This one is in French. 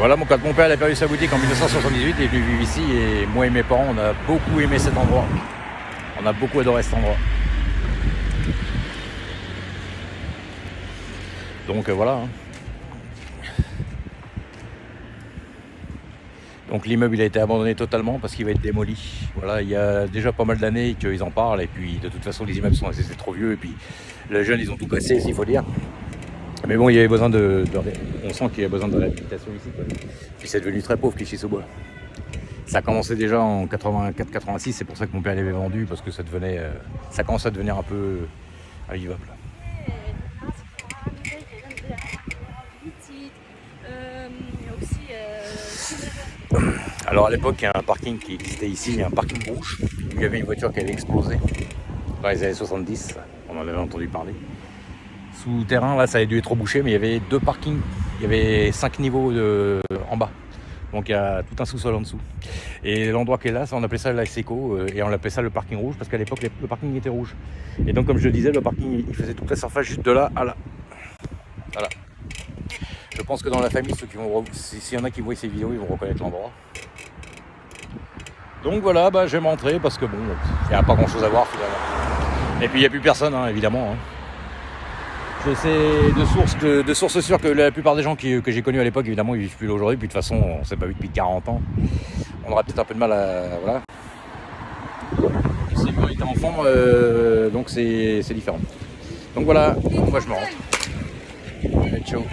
Voilà, quand mon père a perdu sa boutique en 1978, il est venu vivre ici et moi et mes parents, on a beaucoup aimé cet endroit. On a beaucoup adoré cet endroit. Donc voilà. Hein. Donc l'immeuble il a été abandonné totalement parce qu'il va être démoli. Voilà, il y a déjà pas mal d'années qu'ils en parlent et puis de toute façon les immeubles sont assez trop vieux et puis les jeunes ils ont tout cassé, s'il faut dire. Mais bon, il y avait besoin on sent qu'il y a besoin de réhabilitation ici. Quoi. Puis c'est devenu très pauvre Clichy-sous-Bois. Ça a commencé déjà en 84-86, c'est pour ça que mon père l'avait vendu parce que ça commence à devenir un peu invivable. Alors à l'époque, il y a un parking qui existait ici, un parking rouge. Il y avait une voiture qui avait explosé dans les années 70, on en avait entendu parler. Souterrain, là ça avait dû être rebouché, mais il y avait 2 parkings, il y avait 5 niveaux en bas. Donc il y a tout un sous-sol en dessous. Et l'endroit qui est là, on appelait ça la Seco et on appelait ça le parking rouge parce qu'à l'époque le parking était rouge. Et donc comme je le disais, le parking il faisait toute la surface juste de là à là. Voilà. Je pense que dans la famille, s'il y en a qui voient ces vidéos, ils vont reconnaître l'endroit. Donc voilà, je vais m'entrer parce que bon, il n'y a pas grand chose à voir finalement. Et puis il n'y a plus personne, hein, évidemment. Hein. Je sais de sources sûres que la plupart des gens que j'ai connus à l'époque, évidemment, ils vivent plus là aujourd'hui. Puis de toute façon, on ne s'est pas vu depuis 40 ans. On aura peut-être un peu de mal à... Voilà. C'est quand on était enfant, donc c'est différent. Donc voilà, moi je me rends. Allez, ciao.